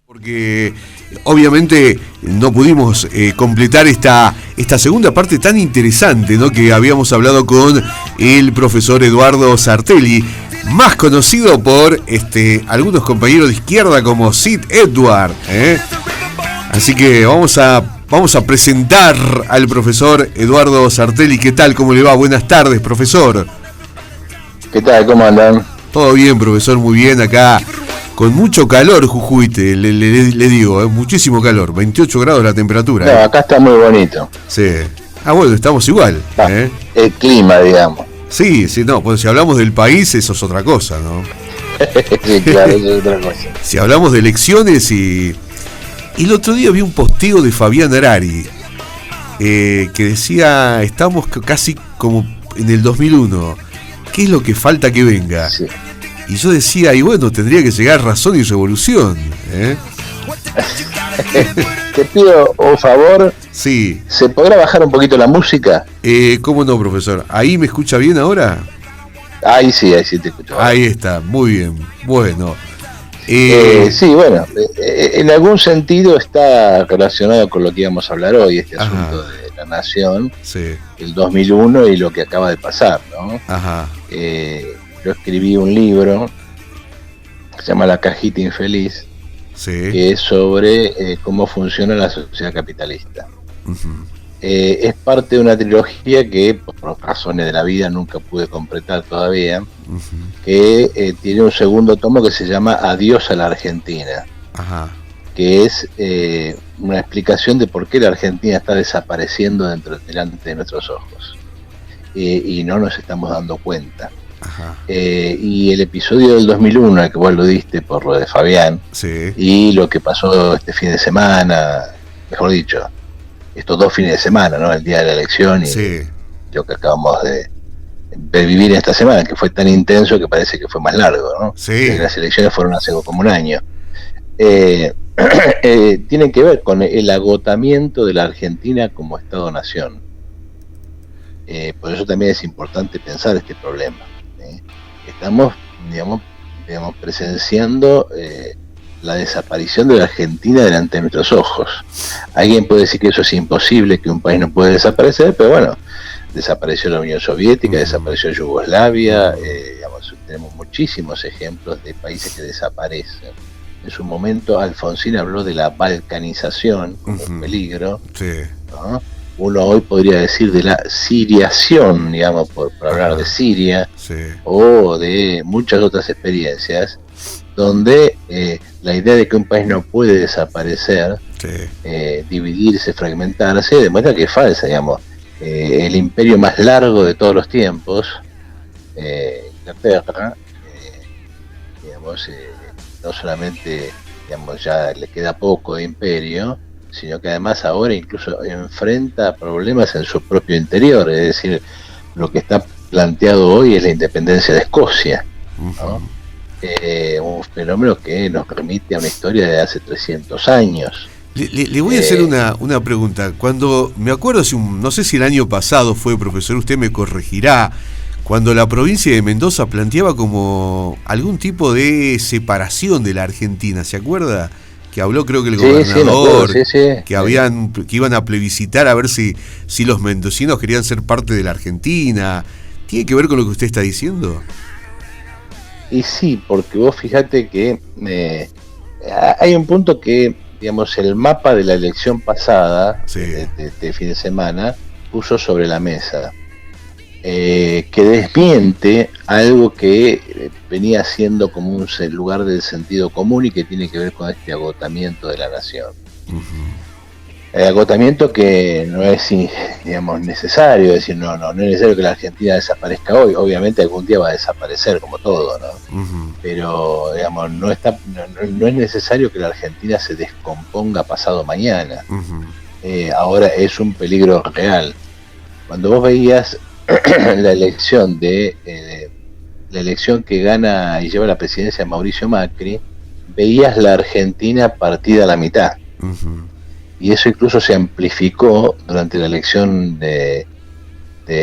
Porque obviamente no pudimos completar esta segunda parte tan interesante, ¿no? Que habíamos hablado con el profesor Eduardo Sartelli, más conocido por algunos compañeros de izquierda como Sid Edward, ¿eh? Así que vamos a presentar al profesor Eduardo Sartelli. ¿Qué tal? ¿Cómo le va? Buenas tardes, profesor. ¿Qué tal? ¿Cómo andan? Todo bien, profesor, muy bien acá. Con mucho calor, Jujuy, le digo, muchísimo calor, 28 grados la temperatura. No, acá está muy bonito. Sí. Ah, bueno, estamos igual. El clima, digamos. Sí, no, pues si hablamos del país, eso es otra cosa, ¿no? Sí, claro, eso es otra cosa. Si hablamos de elecciones y el otro día vi un posteo de Fabián Arari, que decía, estamos casi como en el 2001, ¿qué es lo que falta que venga? Sí. Y yo decía, y bueno, tendría que llegar Razón y Revolución, ¿eh? Te pido un favor. Sí. ¿Se podrá bajar un poquito la música? ¿Cómo no, profesor? ¿Ahí me escucha bien ahora? Ahí sí te escucho. Ahí está, muy bien. Bueno. Sí, bueno, en algún sentido está relacionado con lo que íbamos a hablar hoy, asunto de la nación, sí, el 2001 y lo que acaba de pasar, ¿no? Ajá. Yo escribí un libro que se llama La Cajita Infeliz, sí, que es sobre cómo funciona la sociedad capitalista. Uh-huh. Es parte de una trilogía que, por razones de la vida, nunca pude completar todavía, uh-huh, que tiene un segundo tomo que se llama Adiós a la Argentina, ajá, que es una explicación de por qué la Argentina está desapareciendo delante de nuestros ojos y no nos estamos dando cuenta. Y el episodio del 2001, al que vos lo diste por lo de Fabián, sí, y lo que pasó este fin de semana, mejor dicho, estos 2 fines de semana, ¿no? El día de la elección y sí, lo que acabamos de vivir esta semana, que fue tan intenso que parece que fue más largo, ¿no? Sí. Las elecciones fueron hace como un año. Tienen que ver con el agotamiento de la Argentina como Estado-Nación. Por eso también es importante pensar este problema. Estamos, digamos, presenciando la desaparición de la Argentina delante de nuestros ojos. Alguien puede decir que eso es imposible, que un país no puede desaparecer, pero bueno, desapareció la Unión Soviética, desapareció Yugoslavia, tenemos muchísimos ejemplos de países que desaparecen. En su momento Alfonsín habló de la balcanización como un peligro, sí, ¿no? Uno hoy podría decir de la siriación, digamos, por hablar de Siria, sí, o de muchas otras experiencias, donde la idea de que un país no puede desaparecer, sí, dividirse, fragmentarse, demuestra que es falsa, digamos. El imperio más largo de todos los tiempos, Inglaterra, no solamente, digamos, ya le queda poco de imperio, sino que además ahora incluso enfrenta problemas en su propio interior, es decir, lo que está planteado hoy es la independencia de Escocia, ¿no? Un fenómeno que nos remite a una historia de hace 300 años. Le voy a hacer una pregunta. Cuando me acuerdo, no sé si el año pasado fue, profesor, usted me corregirá, cuando la provincia de Mendoza planteaba como algún tipo de separación de la Argentina, ¿se acuerda? Que habló, creo que el gobernador, que iban a plebiscitar a ver si los mendocinos querían ser parte de la Argentina. ¿Tiene que ver con lo que usted está diciendo? Y sí, porque vos fíjate que hay un punto que, digamos, el mapa de la elección pasada, sí, de fin de semana, puso sobre la mesa, que desmiente algo que venía siendo como un lugar del sentido común y que tiene que ver con este agotamiento de la nación. Uh-huh. Agotamiento que no es, digamos, necesario, es decir, no es necesario que la Argentina desaparezca hoy, obviamente algún día va a desaparecer como todo, ¿no? Uh-huh. Pero, digamos, no es necesario que la Argentina se descomponga pasado mañana. Uh-huh. Ahora es un peligro real. Cuando vos veías la elección la elección que gana y lleva la presidencia Mauricio Macri, veías la Argentina partida a la mitad. Uh-huh. Y eso incluso se amplificó durante la elección de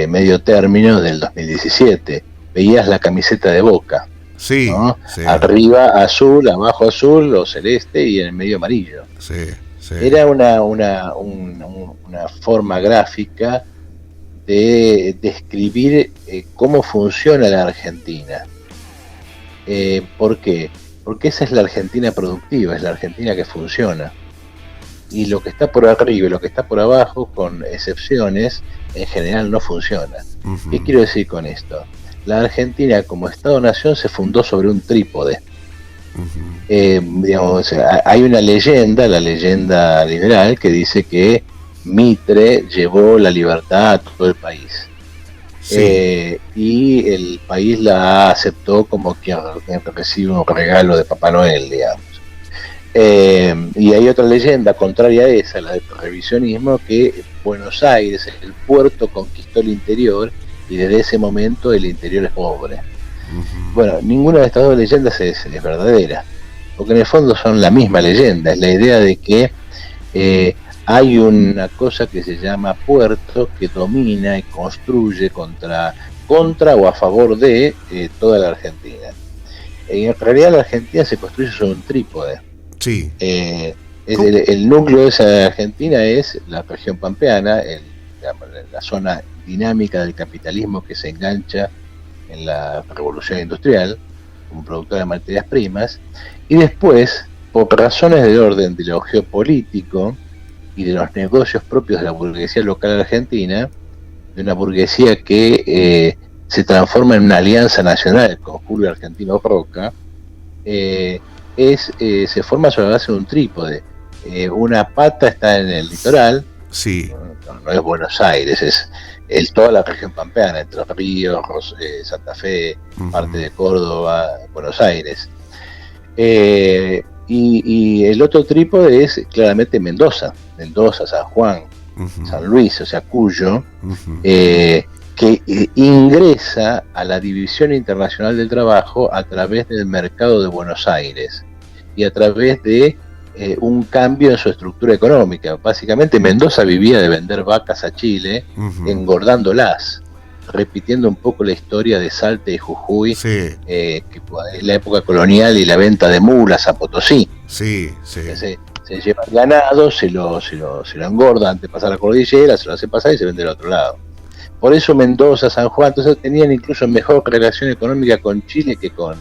medio término del 2017. Veías la camiseta de Boca, Sí, ¿no? sí. Arriba azul, abajo azul o celeste y en el medio amarillo. Sí, sí. Era una forma gráfica de describir cómo funciona la Argentina. ¿Por qué? Porque esa es la Argentina productiva, es la Argentina que funciona. Y lo que está por arriba y lo que está por abajo, con excepciones, en general no funciona. Uh-huh. ¿Qué quiero decir con esto? La Argentina como Estado-Nación se fundó sobre un trípode. Uh-huh. Digamos, hay una leyenda, la leyenda liberal, que dice que Mitre llevó la libertad a todo el país. Sí. Y el país la aceptó como quien recibe un regalo de Papá Noel, digamos. Y hay otra leyenda contraria a esa, la del revisionismo, que Buenos Aires, el puerto, conquistó el interior y desde ese momento el interior es pobre. Uh-huh. Bueno, ninguna de estas dos leyendas es verdadera, porque en el fondo son la misma leyenda, es la idea de que hay una cosa que se llama puerto que domina y construye contra o a favor de toda la Argentina. En realidad la Argentina se construye sobre un trípode. Sí. El núcleo de esa Argentina es la región pampeana, la zona dinámica del capitalismo que se engancha en la revolución industrial como productora de materias primas, y después, por razones de orden de lo geopolítico y de los negocios propios de la burguesía local argentina, de una burguesía que se transforma en una alianza nacional con Julio Argentino Roca, se forma sobre la base de un trípode. Una pata está en el litoral, sí. No es Buenos Aires, es toda la región pampeana, Entre Ríos, Santa Fe, uh-huh. Parte de Córdoba, Buenos Aires. Y el otro trípode es claramente Mendoza, San Juan, uh-huh. San Luis, o sea, Cuyo, uh-huh. Que ingresa a la División Internacional del Trabajo a través del mercado de Buenos Aires y a través de un cambio en su estructura económica. Básicamente Mendoza vivía de vender vacas a Chile, uh-huh. engordándolas, repitiendo un poco la historia de Salta y Jujuy, sí. Que es la época colonial y la venta de mulas a Potosí. Sí, sí. Se lleva el ganado, se lo engorda antes de pasar la cordillera, se lo hace pasar y se vende al otro lado. Por eso Mendoza, San Juan, entonces tenían incluso mejor relación económica con Chile que con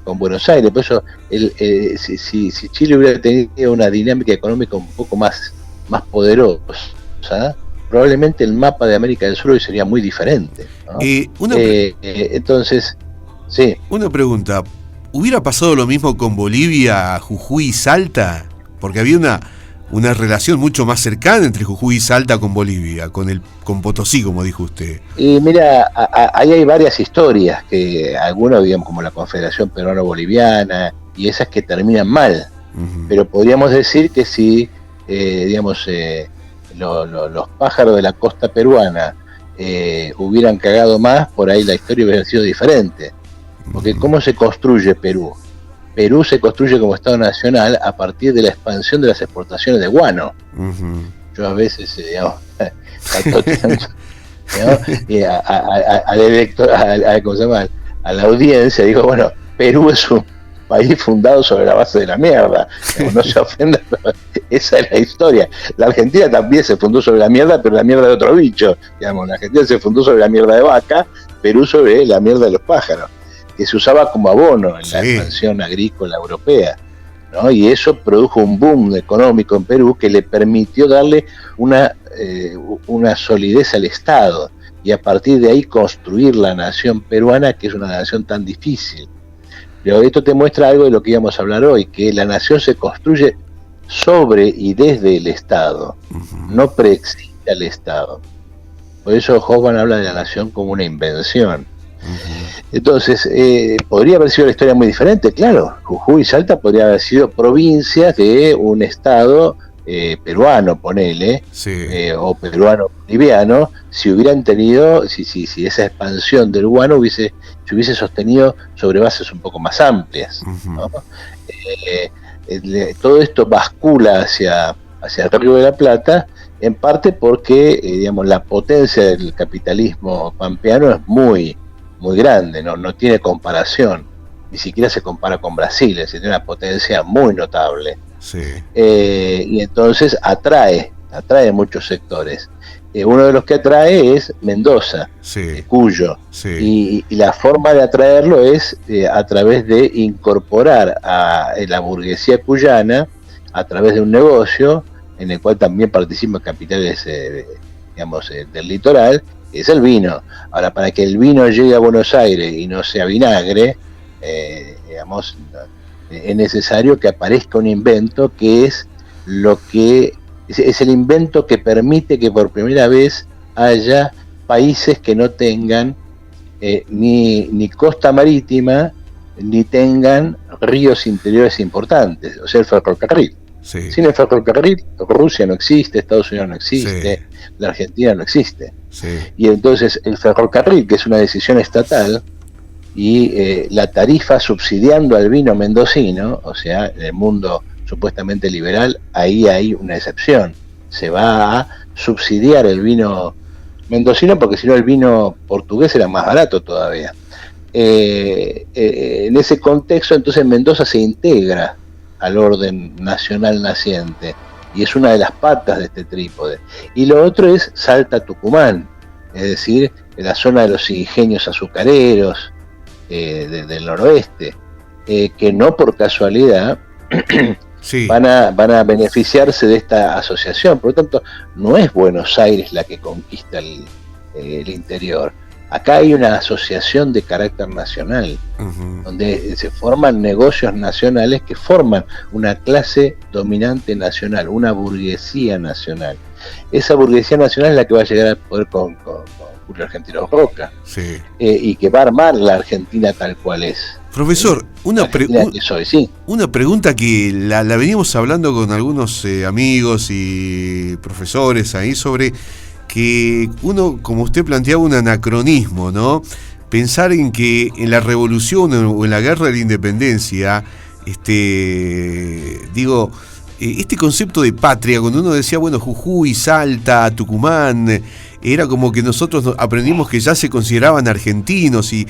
Buenos Aires. Por eso si Chile hubiera tenido una dinámica económica un poco más poderosa, probablemente el mapa de América del Sur hoy sería muy diferente, ¿no? Entonces, sí. Una pregunta, ¿hubiera pasado lo mismo con Bolivia, Jujuy y Salta? Porque había una relación mucho más cercana entre Jujuy y Salta con Bolivia, con Potosí, como dijo usted. Y mira, ahí hay varias historias, que algunas, digamos, como la Confederación Peruano-Boliviana, y esas que terminan mal. Uh-huh. Pero podríamos decir que si, los pájaros de la costa peruana hubieran cagado más, por ahí la historia hubiera sido diferente. Porque uh-huh. ¿Cómo se construye Perú? Perú se construye como Estado Nacional a partir de la expansión de las exportaciones de guano. Uh-huh. Yo a veces, y al elector, ¿cómo se llama? A la audiencia digo, bueno, Perú es un país fundado sobre la base de la mierda. No se ofenda, esa es la historia. La Argentina también se fundó sobre la mierda, pero la mierda de otro bicho. Digamos, la Argentina se fundó sobre la mierda de vaca, Perú sobre la mierda de los pájaros, que se usaba como abono en la expansión agrícola europea, ¿no? Y eso produjo un boom económico en Perú que le permitió darle una solidez al Estado y a partir de ahí construir la nación peruana, que es una nación tan difícil. Pero esto te muestra algo de lo que íbamos a hablar hoy, que la nación se construye sobre y desde el Estado, uh-huh. no preexiste al Estado. Por eso Hoffman habla de la nación como una invención. Uh-huh. Entonces, podría haber sido la historia muy diferente, claro. Jujuy y Salta podría haber sido provincias de un estado peruano, ponele, sí. O peruano-boliviano, si hubieran tenido, si esa expansión del guano se hubiese sostenido sobre bases un poco más amplias, uh-huh. ¿no? Todo esto bascula hacia el Río de la Plata, en parte porque, la potencia del capitalismo pampeano es muy grande, no tiene comparación. ni siquiera se compara con Brasil, es decir, tiene una potencia muy notable. Sí. Y entonces atrae muchos sectores. Uno de los que atrae es Mendoza, sí. Cuyo, sí. Y la forma de atraerlo es a través de incorporar a la burguesía cuyana a través de un negocio en el cual también participan capitales del litoral, que es el vino. Ahora, para que el vino llegue a Buenos Aires y no sea vinagre, es necesario que aparezca un invento que es el invento que permite que por primera vez haya países que no tengan ni costa marítima ni tengan ríos interiores importantes, o sea, el ferrocarril. Sí. Sin el ferrocarril, Rusia no existe, Estados Unidos no existe, la Argentina no existe. Y entonces el ferrocarril, que es una decisión estatal, y la tarifa subsidiando al vino mendocino, o sea, en el mundo supuestamente liberal, ahí hay una excepción. Se va a subsidiar el vino mendocino porque si no el vino portugués era más barato todavía. En ese contexto, entonces Mendoza se integra al orden nacional naciente y es una de las patas de este trípode. Y lo otro es Salta Tucumán, es decir, en la zona de los ingenios azucareros del noroeste, que no por casualidad van a beneficiarse de esta asociación. Por lo tanto, no es Buenos Aires la que conquista el interior. Acá hay una asociación de carácter nacional, donde se forman negocios nacionales que forman una clase dominante nacional, una burguesía nacional. Esa burguesía nacional es la que va a llegar al poder con Julio Argentino Roca, y que va a armar la Argentina tal cual es. Profesor, una pregunta que la venimos hablando con algunos amigos y profesores ahí sobre que uno, como usted planteaba, un anacronismo, ¿no? Pensar en que en la revolución o en la guerra de la independencia, este concepto de patria, cuando uno decía, bueno, Jujuy, Salta, Tucumán, era como que nosotros aprendimos que ya se consideraban argentinos y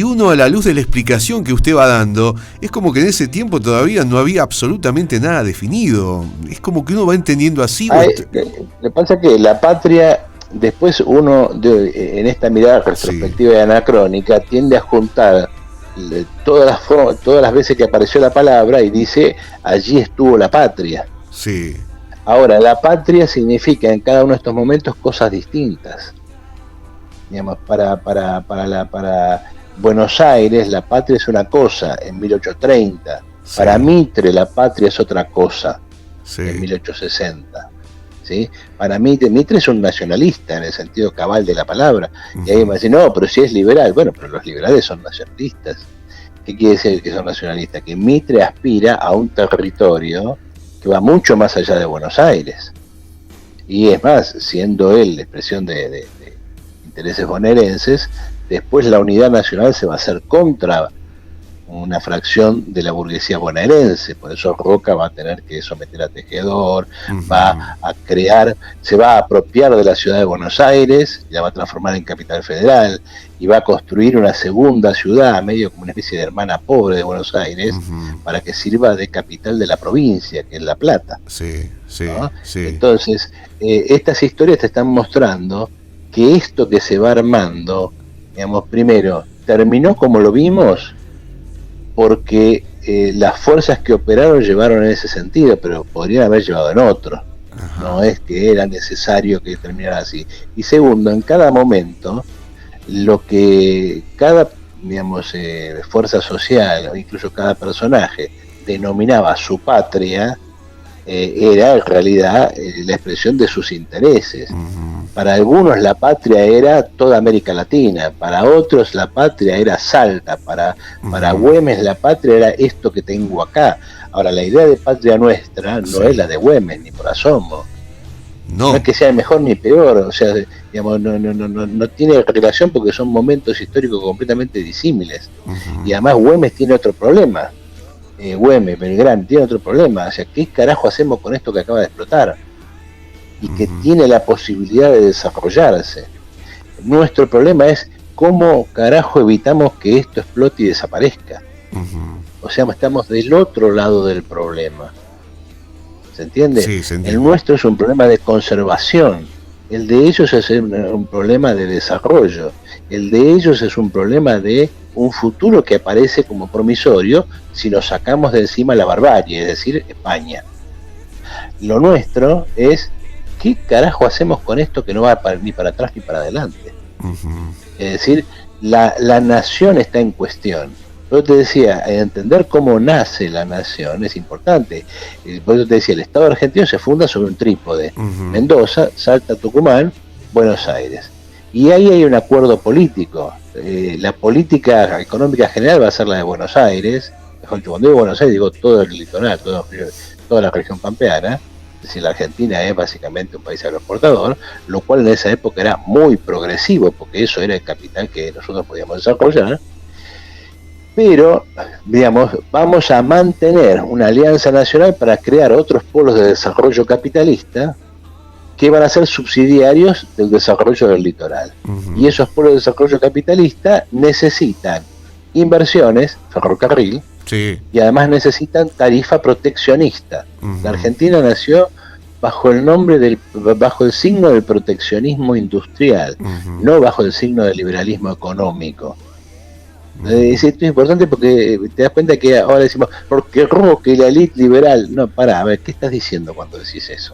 uno, a la luz de la explicación que usted va dando, es como que en ese tiempo todavía no había absolutamente nada definido. Es como que uno va entendiendo así. Le pasa que la patria, después uno, en esta mirada retrospectiva y anacrónica, tiende a juntar todas las veces que apareció la palabra y dice, allí estuvo la patria. Sí. Ahora, la patria significa en cada uno de estos momentos cosas distintas. Digamos, para Buenos Aires la patria es una cosa en 1830. Para Mitre la patria es otra cosa en 1860. ¿Sí? Para Mitre es un nacionalista en el sentido cabal de la palabra. Y ahí me dicen, no, pero si es liberal. Bueno, pero los liberales son nacionalistas. ¿Qué quiere decir que son nacionalistas? Que Mitre aspira a un territorio que va mucho más allá de Buenos Aires. Y es más, siendo él la expresión de intereses bonaerenses, después la unidad nacional se va a hacer contra una fracción de la burguesía bonaerense. Por eso Roca va a tener que someter a Tejedor, va a crear, se va a apropiar de la ciudad de Buenos Aires, la va a transformar en capital federal y va a construir una segunda ciudad, medio como una especie de hermana pobre de Buenos Aires, para que sirva de capital de la provincia, que es La Plata. ¿No? Entonces, estas historias te están mostrando que esto que se va armando, digamos, primero, terminó como lo vimos, porque las fuerzas que operaron llevaron en ese sentido, pero podrían haber llevado en otro. No es que era necesario que terminara así. Y segundo, en cada momento, lo que cada, digamos, fuerza social, o incluso cada personaje, denominaba su patria, era en realidad la expresión de sus intereses. Para algunos la patria era toda América Latina, para otros la patria era Salta, para Güemes la patria era esto que tengo acá. Ahora, la idea de patria nuestra no es la de Güemes, ni por asomo. No es que sea mejor ni peor, o sea, digamos, no tiene relación porque son momentos históricos completamente disímiles. Y además Güemes tiene otro problema. Güemes, Belgrano, tiene otro problema. O sea, ¿qué carajo hacemos con esto que acaba de explotar? Y que tiene la posibilidad de desarrollarse. Nuestro problema es cómo carajo evitamos que esto explote y desaparezca. O sea, estamos del otro lado del problema. ¿Se entiende? Sí, se entiende. El nuestro es un problema de conservación. El de ellos es un problema de desarrollo. El de ellos es un problema de un futuro que aparece como promisorio si nos sacamos de encima la barbarie, es decir, España. Lo nuestro es, ¿qué carajo hacemos con esto que no va ni para atrás ni para adelante? Es decir, la nación está en cuestión. Yo te decía, entender cómo nace la nación es importante. Por eso te decía, el Estado argentino se funda sobre un trípode. Mendoza, Salta, Tucumán, Buenos Aires. Y ahí hay un acuerdo político. La política económica general va a ser la de Buenos Aires. Cuando digo Buenos Aires, digo todo el litoral, toda la región pampeana. Es decir, la Argentina es básicamente un país agroexportador, lo cual en esa época era muy progresivo, porque eso era el capital que nosotros podíamos desarrollar. Pero, digamos, vamos a mantener una alianza nacional para crear otros polos de desarrollo capitalista que van a ser subsidiarios del desarrollo del litoral. Y esos polos de desarrollo capitalista necesitan inversiones, ferrocarril, y además necesitan tarifa proteccionista. La Argentina nació bajo el signo del proteccionismo industrial, no bajo el signo del liberalismo económico. Esto es importante porque te das cuenta que ahora decimos, porque Roque y la élite liberal. No, pará, a ver, ¿qué estás diciendo cuando decís eso?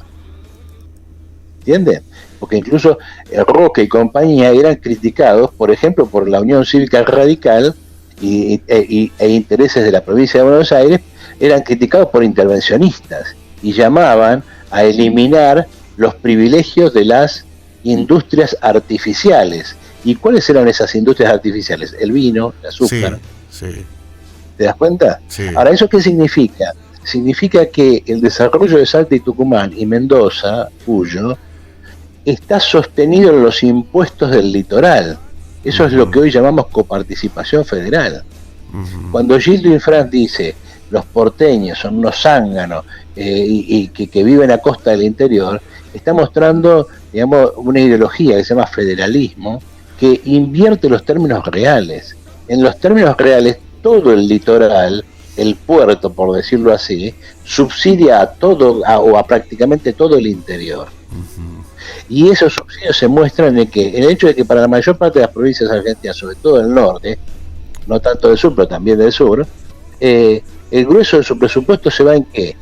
¿Entiendes? Porque incluso Roque y compañía eran criticados, por ejemplo, por la Unión Cívica Radical e intereses de la provincia de Buenos Aires, eran criticados por intervencionistas y llamaban a eliminar los privilegios de las industrias artificiales. ¿Y cuáles eran esas industrias artificiales? El vino, el azúcar. Sí. ¿Te das cuenta? Sí. Ahora, ¿eso qué significa? Significa que el desarrollo de Salta y Tucumán y Mendoza, Cuyo, está sostenido en los impuestos del litoral. Eso es lo que hoy llamamos coparticipación federal. Cuando Gildo Infran dice los porteños son unos zánganos y que viven a costa del interior, está mostrando, digamos, una ideología que se llama federalismo, que invierte los términos reales. En los términos reales, todo el litoral, el puerto, por decirlo así, subsidia a todo o a prácticamente todo el interior. Y esos subsidios se muestran en el hecho de que para la mayor parte de las provincias argentinas, sobre todo del norte, no tanto del sur, pero también del sur, el grueso de su presupuesto se va en ¿qué?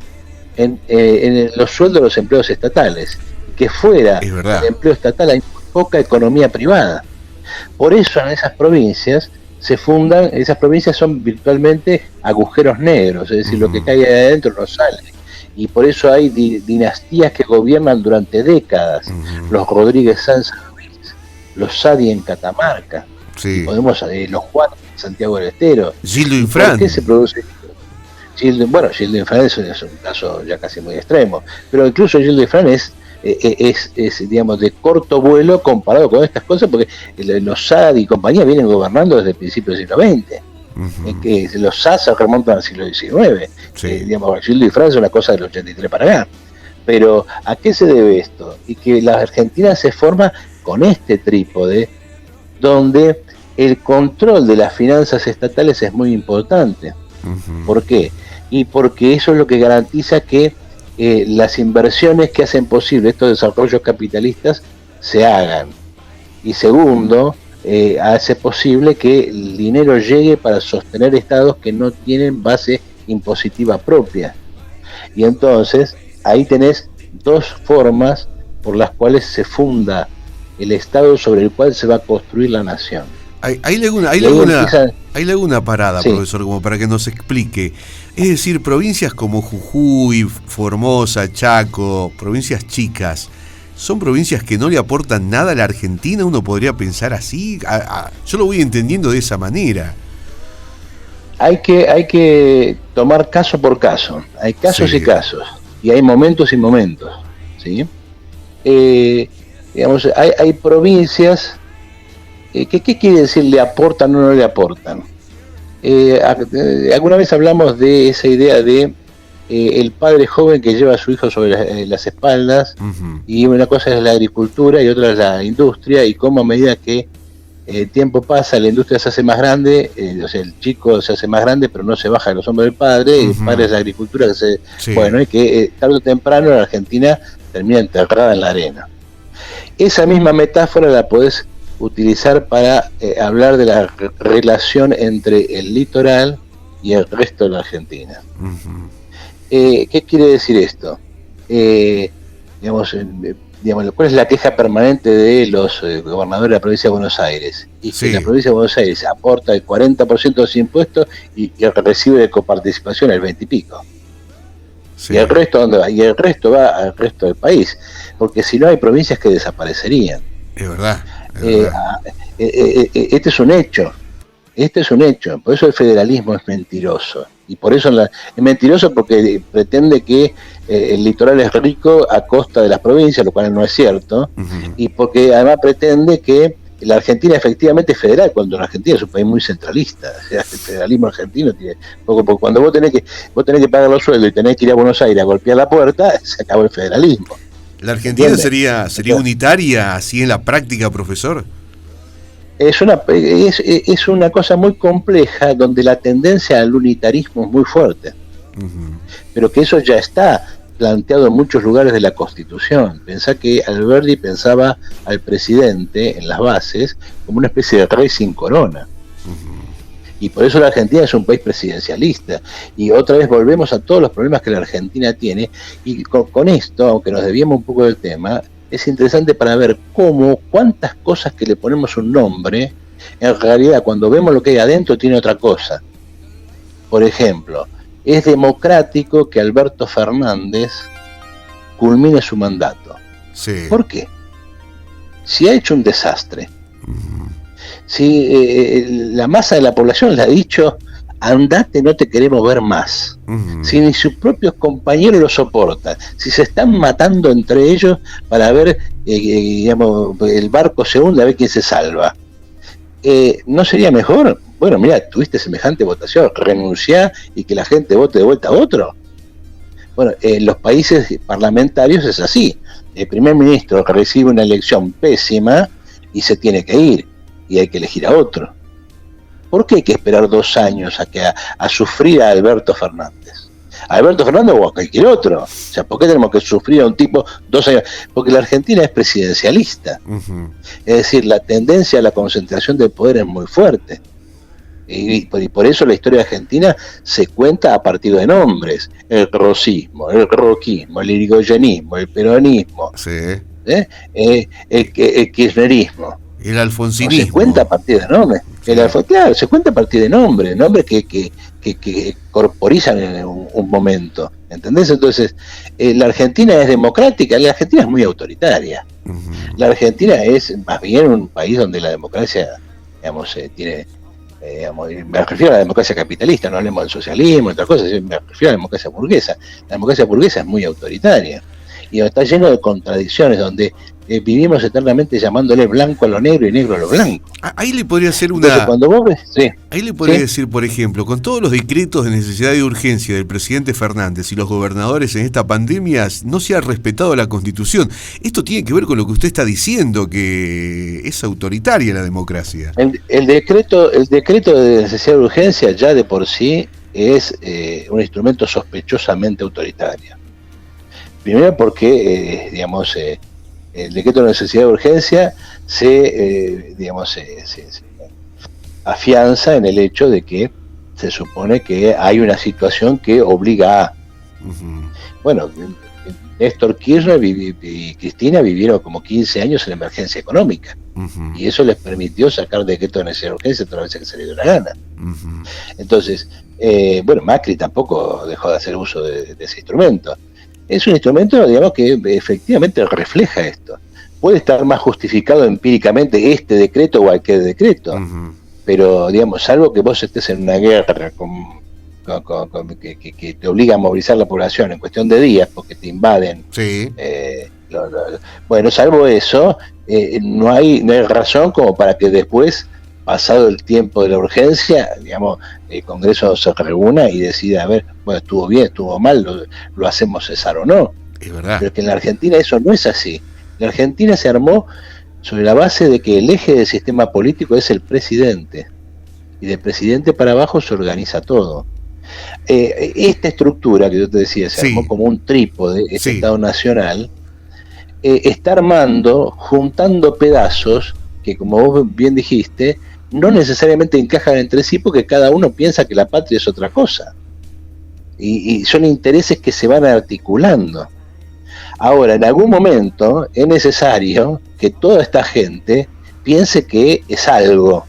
En los sueldos de los empleos estatales. Que fuera del empleo estatal hay poca economía privada. Por eso en esas provincias esas provincias son virtualmente agujeros negros, es decir, lo que cae ahí adentro no sale. Y por eso hay dinastías que gobiernan durante décadas. Los Rodríguez Sanz, los Sadi en Catamarca, los Juan en Santiago del Estero. Gildo Infran. ¿Por qué se produce? Gildo Infran es un caso ya casi muy extremo, pero incluso Gildo Infran es digamos de corto vuelo comparado con estas cosas, porque los SAD y compañía vienen gobernando desde el principio del siglo XX. Que los SAD se remontan al siglo XIX. Digamos, Gildo Infran es una cosa del 83 para acá. Pero ¿a qué se debe esto? Y que la Argentina se forma con este trípode, donde el control de las finanzas estatales es muy importante. ¿Por qué? Y porque eso es lo que garantiza que las inversiones que hacen posible estos desarrollos capitalistas se hagan. Y segundo, hace posible que el dinero llegue para sostener estados que no tienen base impositiva propia. Y entonces ahí tenés dos formas por las cuales se funda el estado sobre el cual se va a construir la nación. Ahí le hago una parada, profesor, como para que nos explique. Es decir, provincias como Jujuy, Formosa, Chaco, provincias chicas, ¿son provincias que no le aportan nada a la Argentina? ¿Uno podría pensar así? Yo lo voy entendiendo de esa manera. Hay que tomar caso por caso. Hay casos y casos. Y hay momentos y momentos. ¿Sí? Digamos, hay provincias... ¿Qué quiere decir le aportan o no le aportan? Alguna vez hablamos de esa idea de el padre joven que lleva a su hijo sobre las espaldas, y una cosa es la agricultura y otra es la industria, y cómo a medida que el tiempo pasa, la industria se hace más grande, o sea, el chico se hace más grande, pero no se baja de los hombros del padre, el padre es la agricultura que se... Bueno, y que tarde o temprano la Argentina termina enterrada en la arena. Esa misma metáfora la podés utilizar para hablar de la relación entre el litoral y el resto de la Argentina. ¿Qué quiere decir esto? Digamos, ¿cuál es la queja permanente de los gobernadores de la provincia de Buenos Aires? Y que la provincia de Buenos Aires aporta el 40% de los impuestos y recibe de coparticipación el 20 y pico. ¿Y el resto dónde va? Y el resto va al resto del país, porque si no hay provincias que desaparecerían. Es verdad. Este es un hecho. Por eso el federalismo es mentiroso. Y por eso es mentiroso, porque pretende que el litoral es rico a costa de las provincias, lo cual no es cierto. Y porque además pretende que la Argentina efectivamente es federal, cuando la Argentina es un país muy centralista. O sea, el federalismo argentino tiene poco, porque cuando vos tenés que pagar los sueldos y tenés que ir a Buenos Aires a golpear la puerta, se acabó el federalismo. ¿La Argentina sería unitaria así en la práctica, profesor? Es una cosa muy compleja, donde la tendencia al unitarismo es muy fuerte. Pero que eso ya está planteado en muchos lugares de la Constitución. Pensá que Alberdi pensaba al presidente en las bases como una especie de rey sin corona. Y por eso la Argentina es un país presidencialista. Y otra vez volvemos a todos los problemas que la Argentina tiene. Y con esto, aunque nos desviemos un poco del tema, es interesante para ver cuántas cosas que le ponemos un nombre, en realidad cuando vemos lo que hay adentro tiene otra cosa. Por ejemplo, es democrático que Alberto Fernández culmine su mandato. ¿Por qué? Si ha hecho un desastre. Si la masa de la población le ha dicho, andate, no te queremos ver más. Si ni sus propios compañeros lo soportan, si se están matando entre ellos para ver, el barco se hunde, a ver quién se salva. ¿No sería mejor? Bueno, mira, tuviste semejante votación, renunciá y que la gente vote de vuelta a otro. Bueno, en los países parlamentarios es así. El primer ministro recibe una elección pésima y se tiene que ir, y hay que elegir a otro. ¿Por qué hay que esperar 2 años a sufrir a Alberto Fernández? ¿A Alberto Fernández o a cualquier otro? O sea, ¿por qué tenemos que sufrir a un tipo 2 años? Porque la Argentina es presidencialista. Es decir, la tendencia a la concentración del poder es muy fuerte. Y por eso la historia argentina se cuenta a partir de nombres: el rosismo, el roquismo, el irigoyenismo, el peronismo, el kirchnerismo. El alfonsinismo. Se cuenta a partir de nombres. Claro, se cuenta a partir de nombres que corporizan en un momento. ¿Entendés? Entonces, la Argentina es democrática, la Argentina es muy autoritaria. La Argentina es más bien un país donde la democracia, tiene... me refiero a la democracia capitalista, no hablemos del socialismo, otras cosas, me refiero a la democracia burguesa. La democracia burguesa es muy autoritaria y está lleno de contradicciones, donde vivimos eternamente llamándole blanco a lo negro y negro a lo blanco. Ahí le podría hacer Entonces, cuando vos ves, ahí le podría decir, por ejemplo, con todos los decretos de necesidad y urgencia del presidente Fernández y los gobernadores en esta pandemia, no se ha respetado la Constitución. Esto tiene que ver con lo que usted está diciendo, que es autoritaria la democracia. El decreto de necesidad y urgencia ya de por sí es un instrumento sospechosamente autoritario. Primero porque, el decreto de necesidad de urgencia se afianza en el hecho de que se supone que hay una situación que obliga a... Bueno, Néstor Kirchner y Cristina vivieron como 15 años en emergencia económica, y eso les permitió sacar decreto de necesidad de urgencia todas las veces que se le dio la gana. Entonces, Macri tampoco dejó de hacer uso de ese instrumento. Es un instrumento, que efectivamente refleja esto. Puede estar más justificado empíricamente este decreto o aquel decreto, pero, salvo que vos estés en una guerra que te obliga a movilizar la población en cuestión de días porque te invaden. Salvo eso, no hay razón como para que después, pasado el tiempo de la urgencia, el Congreso se reúna y decida, estuvo bien, estuvo mal, lo hacemos cesar o no. Es verdad. Pero que en la Argentina eso no es así. La Argentina se armó sobre la base de que el eje del sistema político es el presidente, y del presidente para abajo se organiza todo. Esta estructura que yo te decía, se armó como un trípode, este Estado Nacional, está armando, juntando pedazos que, como vos bien dijiste, no necesariamente encajan entre sí porque cada uno piensa que la patria es otra cosa. Y son intereses que se van articulando. Ahora, en algún momento es necesario que toda esta gente piense que es algo.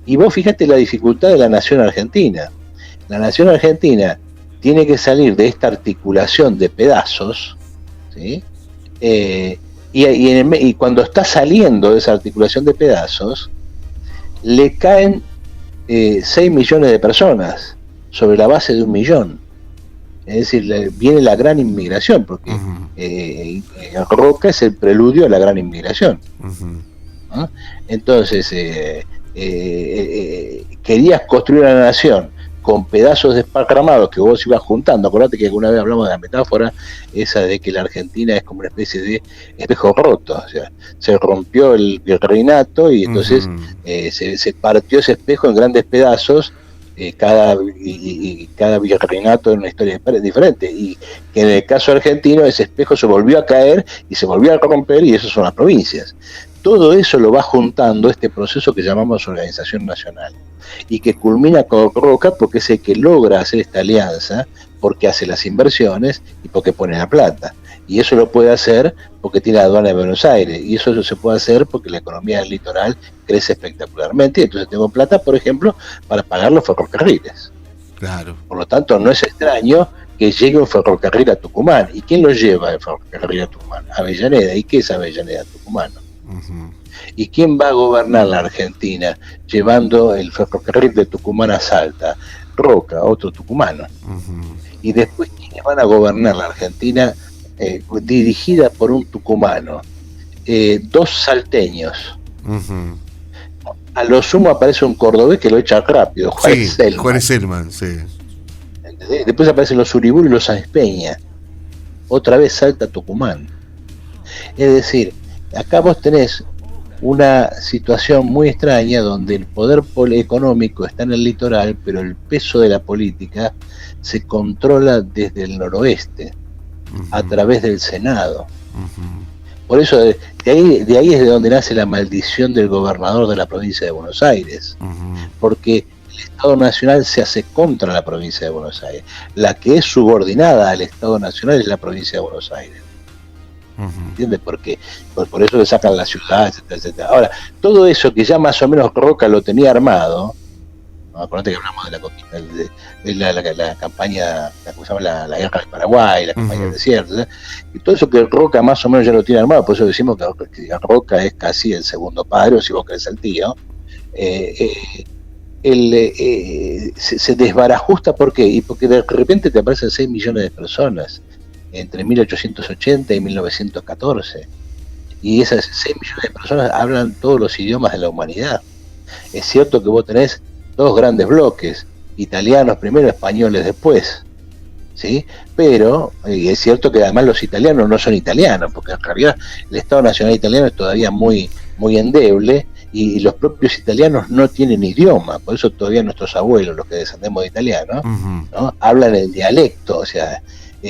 Y vos fíjate la dificultad de la nación argentina. La nación argentina tiene que salir de esta articulación de pedazos, ¿sí? Y cuando está saliendo de esa articulación de pedazos, le caen 6 millones de personas sobre la base de 1 millón. Es decir, viene la gran inmigración, porque Roca es el preludio a la gran inmigración. ¿No? Entonces, querías construir una nación con pedazos desparramados que vos ibas juntando. Acordate que alguna vez hablamos de la metáfora esa de que la Argentina es como una especie de espejo roto, o sea, se rompió el virreinato y entonces se partió ese espejo en grandes pedazos. Cada virreinato es una historia diferente, y que en el caso argentino ese espejo se volvió a caer y se volvió a romper, y esas son las provincias. Todo eso lo va juntando este proceso que llamamos organización nacional, y que culmina con Roca porque es el que logra hacer esta alianza, porque hace las inversiones y porque pone la plata. Y eso lo puede hacer porque tiene la aduana de Buenos Aires, y eso se puede hacer porque la economía del litoral crece espectacularmente, y entonces tengo plata, por ejemplo, para pagar los ferrocarriles. Claro. Por lo tanto, no es extraño que llegue un ferrocarril a Tucumán. ¿Y quién lo lleva el ferrocarril a Tucumán? Avellaneda. ¿Y qué es Avellaneda? Tucumano. ¿Y quién va a gobernar la Argentina llevando el ferrocarril de Tucumán a Salta? Roca, otro tucumano. Y después, ¿quiénes van a gobernar la Argentina dirigida por un tucumano? 2 salteños. A lo sumo aparece un cordobés que lo echa rápido, Juárez Selman, sí. Después aparecen los Uriburu y los Sáenz Peña. Otra vez Salta Tucumán. Es decir, acá vos tenés una situación muy extraña donde el poder económico está en el litoral, pero el peso de la política se controla desde el noroeste, a través del Senado. Por eso de ahí es de donde nace la maldición del gobernador de la provincia de Buenos Aires, porque el Estado Nacional se hace contra la provincia de Buenos Aires. La que es subordinada al Estado Nacional es la provincia de Buenos Aires. ¿Entiendes? Porque por eso le sacan la ciudad, etcétera, etcétera. Ahora, todo eso que ya más o menos Roca lo tenía armado, ¿no? Acordate que hablamos de la campaña, ¿cómo se llama? La guerra del Paraguay, la campaña del desierto, ¿sí? Y todo eso que Roca más o menos ya lo tiene armado, por eso decimos que Roca es casi el segundo padre, o si vos querés el tío. Se desbarajusta. ¿Por qué? Y porque de repente te aparecen 6 millones de personas entre 1880 y 1914, y esas 6 millones de personas hablan todos los idiomas de la humanidad. Es cierto que vos tenés 2 grandes bloques, italianos primero, españoles después, ¿sí? Pero es cierto que además los italianos no son italianos, porque en realidad el Estado Nacional italiano es todavía muy, muy endeble, y los propios italianos no tienen idioma. Por eso todavía nuestros abuelos, los que descendemos de italianos, ¿no? Hablan el dialecto, o sea,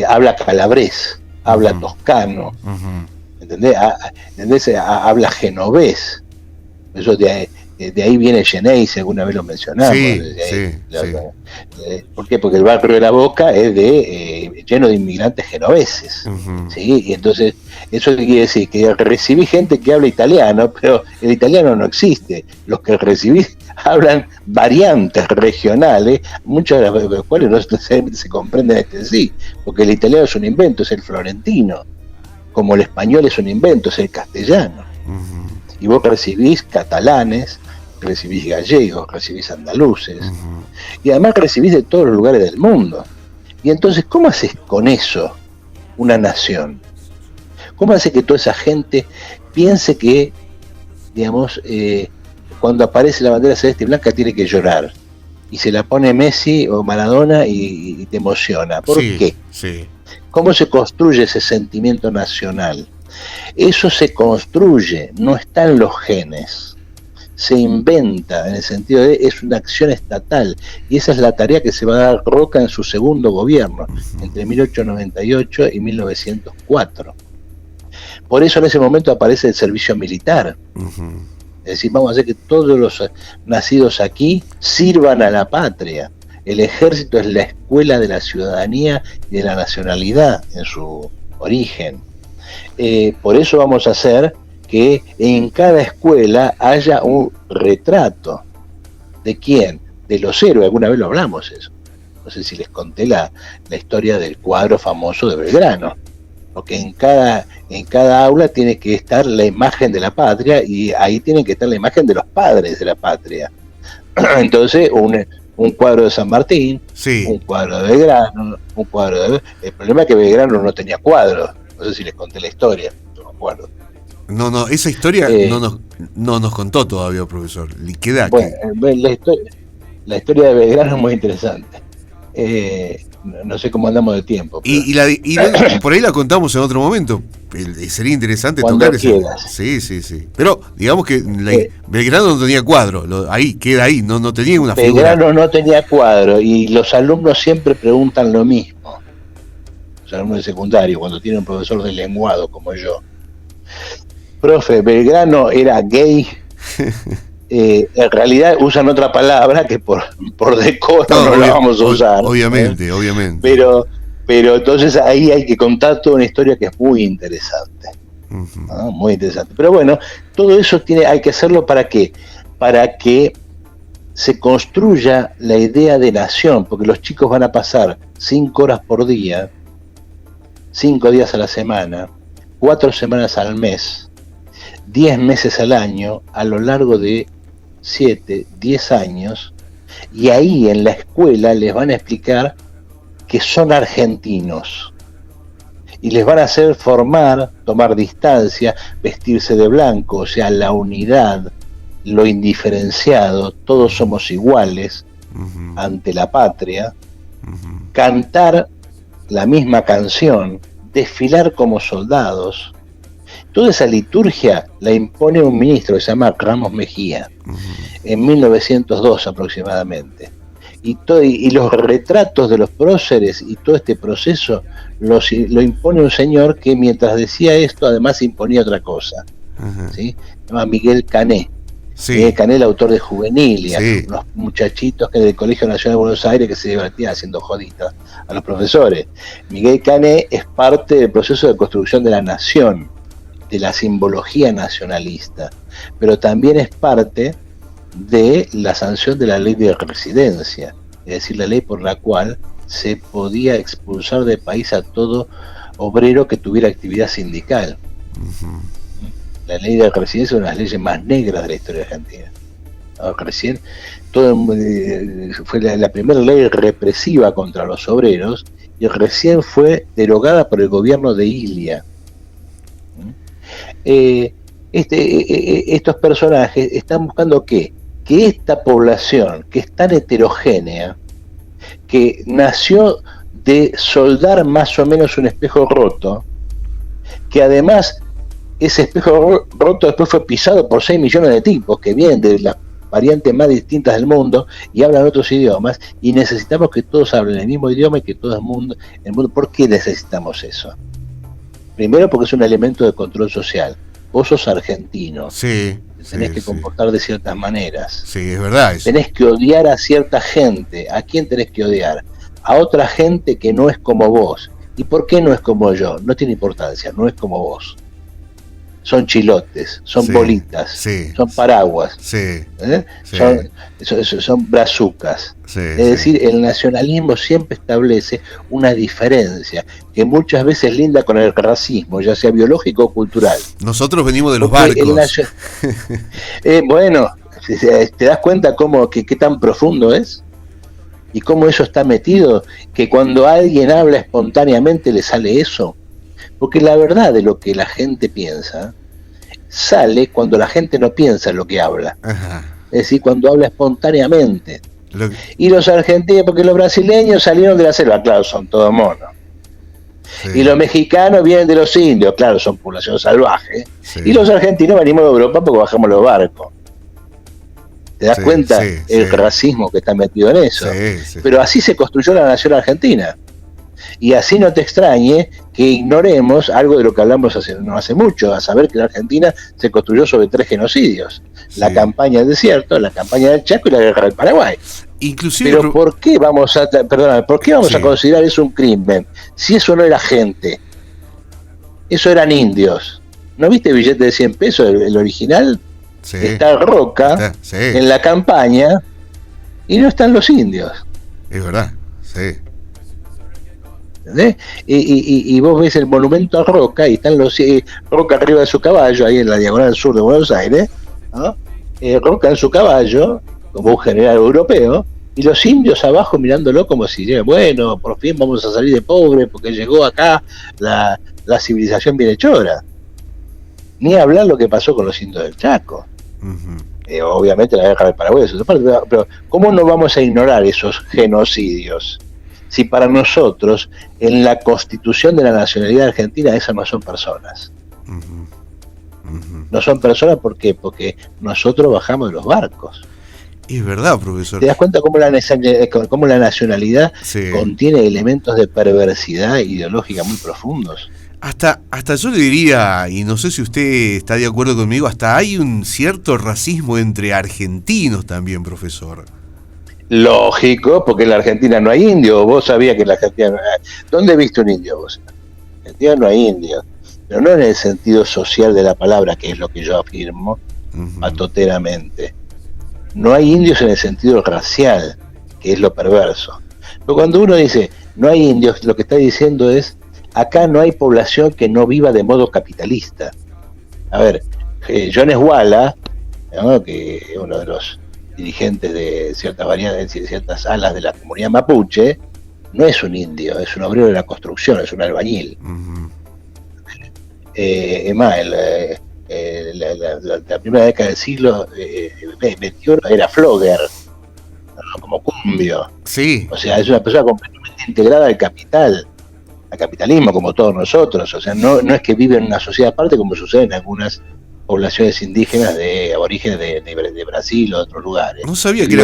habla calabrés, habla toscano, ¿entendés? Habla genovés. Eso de ahí viene Genéise, alguna vez lo mencionamos. ¿Por qué? Porque el barrio de La Boca es lleno de inmigrantes genoveses, ¿sí? Y entonces, eso quiere decir que recibí gente que habla italiano, pero el italiano no existe. Los que recibí hablan variantes regionales, muchas de las cuales no se comprenden entre sí, porque el italiano es un invento, es el florentino, como el español es un invento, es el castellano. Y vos recibís catalanes, recibís gallegos, recibís andaluces, y además recibís de todos los lugares del mundo. Y entonces, ¿cómo haces con eso una nación? ¿Cómo hace que toda esa gente piense que, digamos, cuando aparece la bandera celeste y blanca tiene que llorar, y se la pone Messi o Maradona y te emociona? ¿Por qué? ¿Cómo se construye ese sentimiento nacional? Eso se construye, no está en los genes. Se inventa, en el sentido de es una acción estatal, y esa es la tarea que se va a dar Roca en su segundo gobierno, entre 1898 y 1904. Por eso en ese momento aparece el servicio militar. Es decir, vamos a hacer que todos los nacidos aquí sirvan a la patria. El ejército es la escuela de la ciudadanía y de la nacionalidad en su origen. Por eso vamos a hacer que en cada escuela haya un retrato. ¿De quién? De los héroes. Alguna vez lo hablamos eso. No sé si les conté la historia del cuadro famoso de Belgrano. Porque en cada aula tiene que estar la imagen de la patria, y ahí tiene que estar la imagen de los padres de la patria. Entonces, un cuadro de San Martín, sí, un cuadro de Belgrano, un cuadro de... El problema es que Belgrano no tenía cuadros. No sé si les conté la historia, no me acuerdo. No, esa historia no nos contó todavía, profesor. Le queda bueno, la historia de Belgrano es muy interesante. No sé cómo andamos de tiempo. Pero... Y por ahí la contamos en otro momento. Sería interesante cuando tocar ese. Sí. Pero digamos que Belgrano no tenía cuadro. Queda ahí. No tenía una figura. Belgrano no tenía cuadro, y los alumnos siempre preguntan lo mismo. Los alumnos de secundario, cuando tienen un profesor de lenguado como yo. Profe, Belgrano era gay. En realidad usan otra palabra que por decoro no la vamos a usar. Obviamente. Pero entonces ahí hay que contar toda una historia que es muy interesante. ¿No? Muy interesante. Pero bueno, todo eso hay que hacerlo ¿para qué? Para que se construya la idea de nación, porque los chicos van a pasar 5 horas por día, 5 días a la semana, 4 semanas al mes, 10 meses al año, a lo largo de 7, 10 años, y ahí en la escuela les van a explicar que son argentinos, y les van a hacer formar, tomar distancia, vestirse de blanco, o sea, la unidad, lo indiferenciado, todos somos iguales ante la patria, cantar la misma canción, desfilar como soldados. Toda esa liturgia la impone un ministro que se llama Ramos Mejía, en 1902 aproximadamente. Y los retratos de los próceres y todo este proceso lo impone un señor que mientras decía esto además imponía otra cosa. ¿Sí? Se llama Miguel Cané. Sí. Miguel Cané, el autor de Juvenilia, sí, unos muchachitos que del Colegio Nacional de Buenos Aires que se divertían haciendo joditas a los profesores. Miguel Cané es parte del proceso de construcción de la nación, de la simbología nacionalista, pero también es parte de la sanción de la ley de residencia, es decir, la ley por la cual se podía expulsar del país a todo obrero que tuviera actividad sindical. La ley de residencia es una de las leyes más negras de la historia argentina. Recién fue la primera ley represiva contra los obreros, y recién fue derogada por el gobierno de Ilia. Estos personajes están buscando que esta población, que es tan heterogénea, que nació de soldar más o menos un espejo roto, que además ese espejo roto después fue pisado por 6 millones de tipos que vienen de las variantes más distintas del mundo y hablan otros idiomas, y necesitamos que todos hablen el mismo idioma y que todo el mundo. ¿Por qué necesitamos eso? Primero porque es un elemento de control social. Vos sos argentino, tenés que comportar de ciertas maneras. Sí, es verdad eso. Tenés que odiar a cierta gente. ¿A quién tenés que odiar? A otra gente que no es como vos. ¿Y por qué no es como yo? No tiene importancia, no es como vos. Son chilotes, son bolitas, son paraguas, son brazucas. Es decir, el nacionalismo siempre establece una diferencia que muchas veces linda con el racismo, ya sea biológico o cultural. Nosotros venimos de los barcos. Bueno, ¿te das cuenta qué tan profundo es? Y cómo eso está metido, que cuando alguien habla espontáneamente le sale eso. Porque la verdad de lo que la gente piensa sale cuando la gente no piensa en lo que habla. Es decir, cuando habla espontáneamente. Y los argentinos, porque los brasileños salieron de la selva, claro, son todos monos. Sí. Y los mexicanos vienen de los indios, claro, son población salvaje. Sí. Y los argentinos venimos de Europa porque bajamos los barcos. ¿Te das cuenta el racismo que está metido en eso? Pero así se construyó la nación argentina. Y así no te extrañe que ignoremos algo de lo que hablamos no hace mucho, a saber que la Argentina se construyó sobre 3 genocidios. La campaña del desierto, la campaña del Chaco y la guerra del Paraguay. Inclusive, pero ¿por qué vamos a considerar eso un crimen? Si eso no era gente, eso eran indios. ¿No viste el billete de 100 pesos, el original? Está Roca en la campaña y no están los indios. Es verdad, sí. ¿Entendés? Y vos ves el monumento a Roca y están los Roca arriba de su caballo, ahí en la diagonal sur de Buenos Aires, ¿no? Roca en su caballo, como un general europeo, y los indios abajo mirándolo como si, bueno, por fin vamos a salir de pobre porque llegó acá la civilización bienhechora. Ni hablar lo que pasó con los indios del Chaco. Obviamente la guerra del Paraguay, pero ¿cómo no vamos a ignorar esos genocidios? Si para nosotros, en la constitución de la nacionalidad argentina, esas no son personas. No son personas, ¿por qué? Porque nosotros bajamos de los barcos. Es verdad, profesor. ¿Te das cuenta cómo la nacionalidad contiene elementos de perversidad ideológica muy profundos? Hasta yo le diría, y no sé si usted está de acuerdo conmigo, hasta hay un cierto racismo entre argentinos también, profesor. Lógico, porque en la Argentina no hay indios. Vos sabías que en la Argentina no hay... ¿Dónde viste un indio vos? En la Argentina no hay indios, pero no en el sentido social de la palabra, que es lo que yo afirmo patoteramente. No hay indios en el sentido racial, que es lo perverso. Pero cuando uno dice no hay indios, lo que está diciendo es acá no hay población que no viva de modo capitalista. A ver, John Esguala, ¿no?, que es uno de los dirigentes de ciertas variedades, de ciertas alas de la comunidad mapuche, no es un indio, es un obrero de la construcción, es un albañil. Es más, la primera década del siglo XXI era flogger, ¿no?, como cumbio. Sí. O sea, es una persona completamente integrada al capital, al capitalismo, como todos nosotros. O sea, no es que vive en una sociedad aparte, como sucede en algunas poblaciones indígenas de aborígenes de Brasil o de otros lugares. No sabía que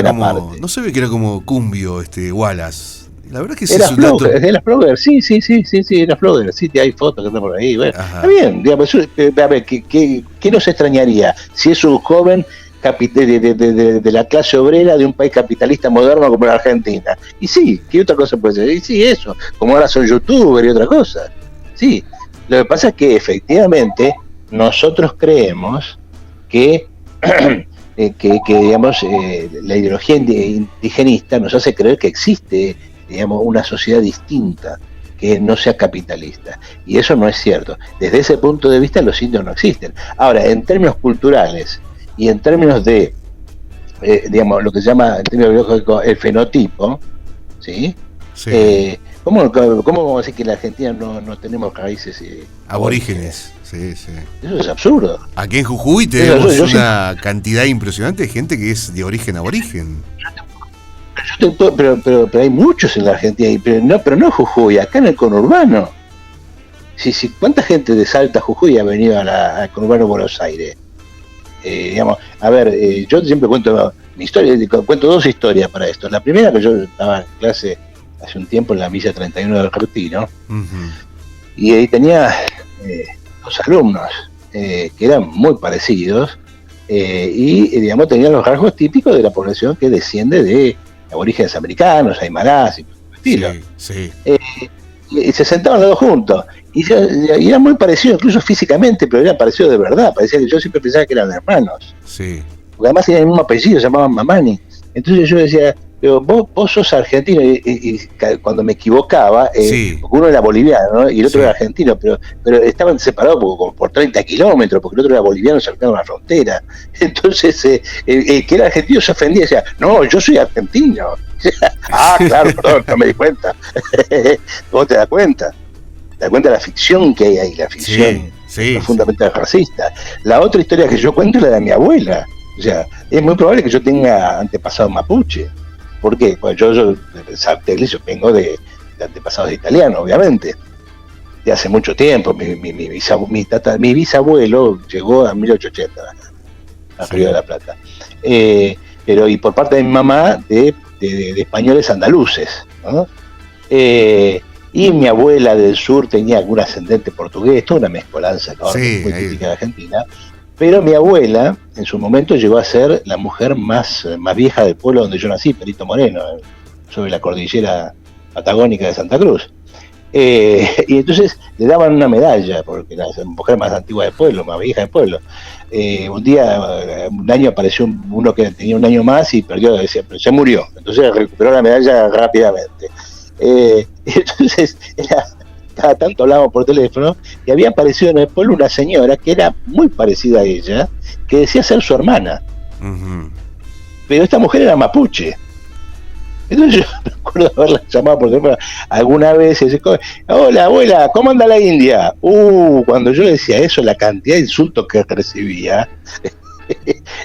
era como cumbio, Wallace. La verdad que era flogger, sí, era flogger, sí, hay fotos que están por ahí. Bueno, está bien, digamos, a ver, ¿qué nos extrañaría si es un joven de la clase obrera de un país capitalista moderno como la Argentina? Y sí, ¿qué otra cosa puede ser? Y sí, eso, como ahora son youtubers y otra cosa. Sí, lo que pasa es que efectivamente nosotros creemos que digamos, la ideología indigenista nos hace creer que existe, digamos, una sociedad distinta que no sea capitalista, y eso no es cierto. Desde ese punto de vista los indios no existen. Ahora, en términos culturales y en términos de digamos, lo que se llama en términos biológicos el fenotipo, ¿sí? ¿Cómo vamos a decir que en la Argentina no tenemos raíces aborígenes? Sí. Eso es absurdo. Aquí en Jujuy tenemos una cantidad impresionante de gente que es de origen aborigen. Pero hay muchos en la Argentina, pero no en Jujuy, acá en el conurbano. ¿Cuánta gente de Salta, Jujuy ha venido al conurbano de Buenos Aires? Digamos, a ver, yo siempre cuento mi historia, cuento 2 historias para esto. La primera, que yo estaba en clase hace un tiempo en la Villa 31 del Retiro, y ahí tenía 2 alumnos que eran muy parecidos, y digamos tenían los rasgos típicos de la población que desciende de aborígenes americanos, aymarás y por el estilo. Y se sentaban los 2 juntos, y eran muy parecidos incluso físicamente, pero eran parecidos de verdad. Parecía que yo siempre pensaba que eran hermanos, porque además tenían el mismo apellido, se llamaban Mamani. Entonces yo decía, pero vos sos argentino, y cuando me equivocaba, porque uno era boliviano, ¿no?, y el otro era argentino, pero estaban separados por 30 kilómetros, porque el otro era boliviano cercano a la frontera. Entonces el que era argentino se ofendía y decía, no, yo soy argentino. Claro, perdón, no me di cuenta. ¿Vos te das cuenta? ¿Te das cuenta de la ficción que hay ahí? La ficción profundamente racista. La otra historia que yo cuento es la de mi abuela. O sea, es muy probable que yo tenga antepasado mapuche. ¿Por qué? Pues yo vengo de antepasados italianos, obviamente. de hace mucho tiempo. Mi bisabuelo llegó a 1880 a Río de la Plata. Pero y por parte de mi mamá, de españoles andaluces, ¿no? Y mi abuela del sur tenía algún ascendente portugués, toda una mezcolanza, ¿no? Muy típica de Argentina. Pero mi abuela, en su momento, llegó a ser la mujer más vieja del pueblo donde yo nací, Perito Moreno, sobre la cordillera patagónica de Santa Cruz. Y entonces le daban una medalla, porque era la mujer más antigua del pueblo, más vieja del pueblo. Un año apareció uno que tenía un año más y perdió, decía, pero se murió. Entonces recuperó la medalla rápidamente. Entonces, cada tanto hablábamos por teléfono y había aparecido en el pueblo una señora que era muy parecida a ella, que decía ser su hermana. Uh-huh. Pero esta mujer era mapuche. Entonces yo me acuerdo de haberla llamado por teléfono alguna vez y decía, hola abuela, ¿cómo anda la India? Cuando yo le decía eso, la cantidad de insultos que recibía.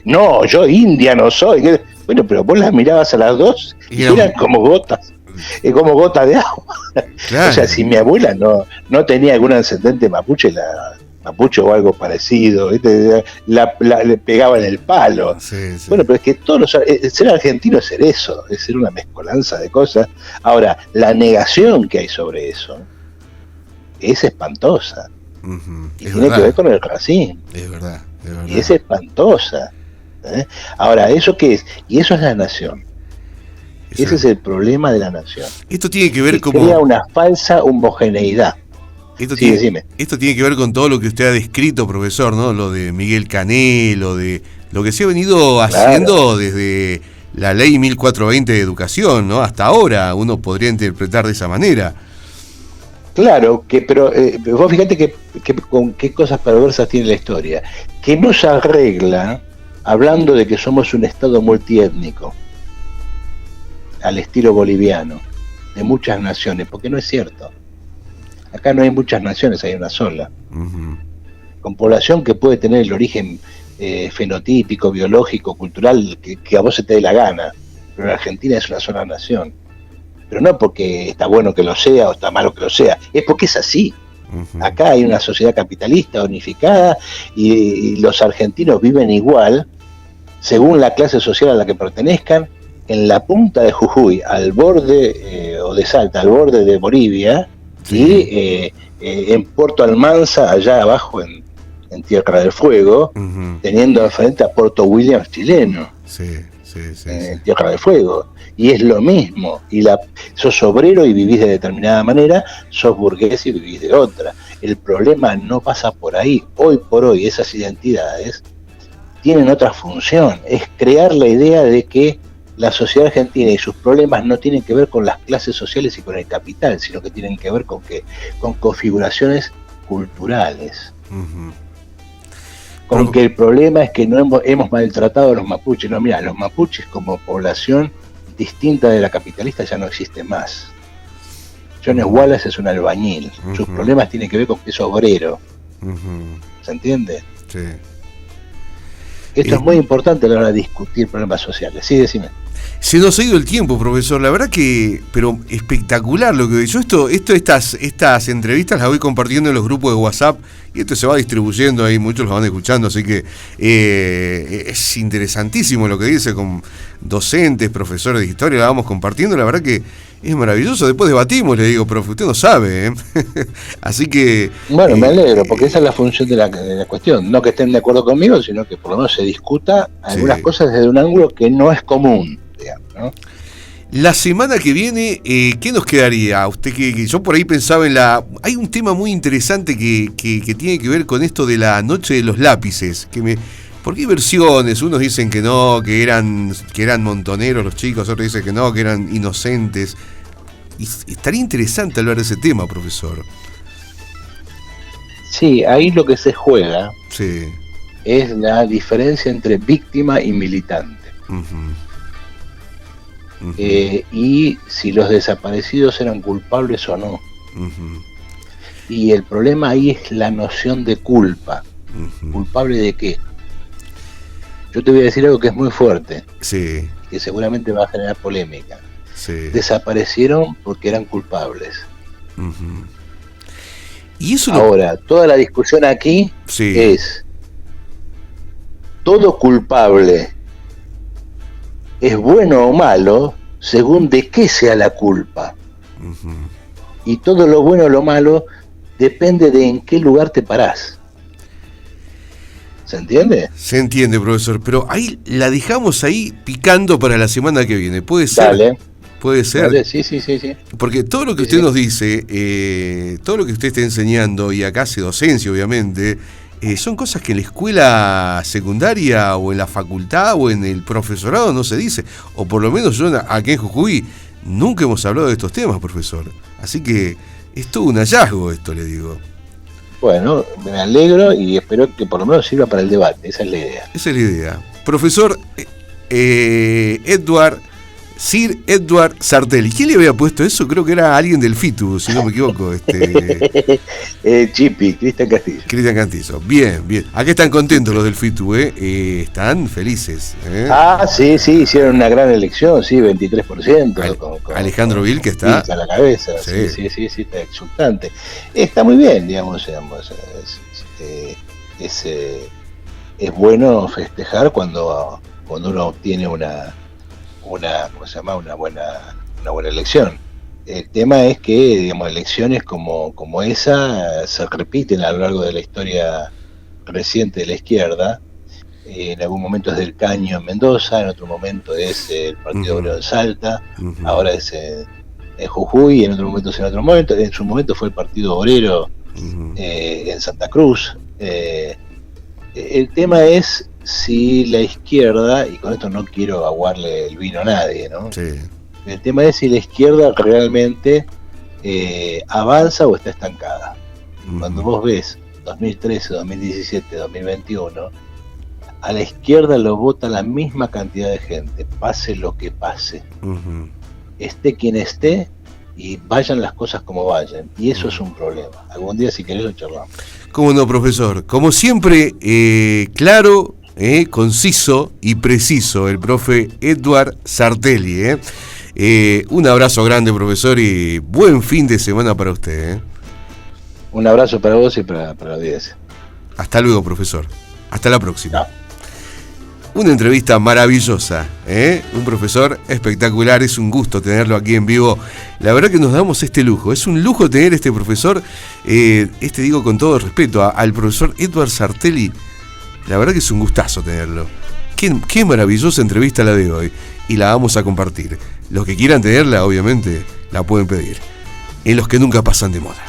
No, yo India no soy. Bueno, pero vos las mirabas a las dos y eran como gotas de agua. Claro. O sea, si mi abuela no tenía algún ascendente mapuche, mapuche o algo parecido, ¿viste? Le pegaba en el palo. Sí. Bueno, pero es que ser argentino es ser eso, es ser una mezcolanza de cosas. Ahora, la negación que hay sobre eso es espantosa. Uh-huh. Y tiene que ver con el racismo. Es verdad. Y es espantosa. Ahora, ¿eso qué es? Y eso es la nación. Ese es el problema de la nación. Esto tiene que ver con... Crea una falsa homogeneidad. Esto tiene que ver con todo lo que usted ha descrito, profesor, ¿no? Lo de Miguel Canel, lo que se ha venido haciendo desde la ley 1420 de educación, ¿no? Hasta ahora uno podría interpretar de esa manera. Claro, pero vos fíjate que con qué cosas perversas tiene la historia. Que no se arregla hablando de que somos un estado multiétnico, al estilo boliviano, de muchas naciones, porque no es cierto. Acá no hay muchas naciones, hay una sola. Uh-huh. Con población que puede tener el origen fenotípico, biológico, cultural, que a vos se te dé la gana. Pero la Argentina es una sola nación. Pero no porque está bueno que lo sea o está malo que lo sea, es porque es así. Uh-huh. Acá hay una sociedad capitalista unificada y los argentinos viven igual, según la clase social a la que pertenezcan, en la punta de Jujuy, al borde, o de Salta, al borde de Bolivia, sí. Y en Puerto Almanza, allá abajo en Tierra del Fuego, uh-huh. Teniendo enfrente a Puerto Williams chileno, en Tierra del Fuego. Y es lo mismo, sos obrero y vivís de determinada manera, sos burgués y vivís de otra. El problema no pasa por ahí. Hoy por hoy esas identidades tienen otra función, es crear la idea de que la sociedad argentina y sus problemas no tienen que ver con las clases sociales y con el capital, sino que tienen que ver con configuraciones culturales. Uh-huh. Con que el problema es que no hemos maltratado a los mapuches. No, mira, los mapuches como población distinta de la capitalista ya no existe más. Jones Wallace es un albañil. Uh-huh. Sus problemas tienen que ver con que es obrero. Uh-huh. ¿Se entiende? Sí. Esto es muy importante a la hora de discutir problemas sociales. Sí, decime. Se nos ha ido el tiempo, profesor. La verdad que, pero espectacular lo que yo estas entrevistas las voy compartiendo en los grupos de WhatsApp y esto se va distribuyendo ahí, muchos lo van escuchando, así que es interesantísimo lo que dice con docentes, profesores de historia, la vamos compartiendo, la verdad que es maravilloso. Después debatimos, le digo, profe, usted no sabe, ¿eh? Así que... Bueno, me alegro, porque esa es la función de la cuestión. No que estén de acuerdo conmigo, sino que por lo menos se discuta algunas cosas desde un ángulo que no es común, digamos, ¿no? La semana que viene, ¿qué nos quedaría? Usted que yo por ahí pensaba hay un tema muy interesante que tiene que ver con esto de la noche de los lápices, porque hay versiones, unos dicen que no, que eran montoneros los chicos, otros dicen que no, que eran inocentes. Y estaría interesante hablar de ese tema, profesor. Sí, ahí lo que se juega es la diferencia entre víctima y militante. Uh-huh. Uh-huh. Y si los desaparecidos eran culpables o no. Uh-huh. Y el problema ahí es la noción de culpa. Uh-huh. ¿Culpable de qué? Yo te voy a decir algo que es muy fuerte, que seguramente va a generar polémica. Desaparecieron porque eran culpables. Uh-huh. Y eso ahora, toda la discusión aquí es: todo culpable es bueno o malo según de qué sea la culpa. Uh-huh. Y todo lo bueno o lo malo depende de en qué lugar te parás. ¿Se entiende? Se entiende, profesor, pero ahí la dejamos ahí picando para la semana que viene. ¿Puede ser? Dale. Puede ser. Dale, sí. Porque todo lo que usted nos dice, todo lo que usted está enseñando, y acá hace docencia, obviamente, son cosas que en la escuela secundaria o en la facultad o en el profesorado no se dice. O por lo menos yo aquí en Jujuy nunca hemos hablado de estos temas, profesor. Así que es todo un hallazgo esto, le digo. Bueno, me alegro y espero que por lo menos sirva para el debate. Esa es la idea. Esa es la idea. Profesor Sir Edward Sartelli. ¿Quién le había puesto eso? Creo que era alguien del FITU, si no me equivoco. Chipi, Cristian Castillo. Cristian Castillo. Bien. Aquí están contentos los del FITU, están felices. Sí, hicieron una gran elección, 23%. Con Alejandro Vil, que está a la cabeza. Sí, está exultante. Está muy bien, digamos. Es bueno festejar cuando uno obtiene una buena elección. El tema es que, digamos, elecciones como esa se repiten a lo largo de la historia reciente de la izquierda. En algún momento es del Caño en Mendoza, en otro momento es el Partido Obrero de Salta, ahora es en Jujuy, en otro momento es en otro momento. En su momento fue el Partido Obrero en Santa Cruz. El tema es si la izquierda, y con esto no quiero aguarle el vino a nadie, ¿no? Sí. El tema es si la izquierda realmente avanza o está estancada. Cuando vos ves 2013, 2017, 2021, a la izquierda lo vota la misma cantidad de gente, pase lo que pase. Esté quien esté y vayan las cosas como vayan. Y eso es un problema. Algún día, si querés, lo charlamos. ¿Cómo no, profesor? Como siempre, claro, conciso y preciso, el profe Edward Sartelli. Un abrazo grande, profesor, y buen fin de semana para usted. Un abrazo para vos y para la audiencia. Hasta luego, profesor. Hasta la próxima. Una entrevista maravillosa, un profesor espectacular, es un gusto tenerlo aquí en vivo. La verdad que nos damos este lujo, es un lujo tener este profesor, digo con todo respeto, al profesor Edward Sartelli. La verdad que es un gustazo tenerlo. Qué maravillosa entrevista la de hoy, y la vamos a compartir. Los que quieran tenerla, obviamente, la pueden pedir. En los que nunca pasan de moda.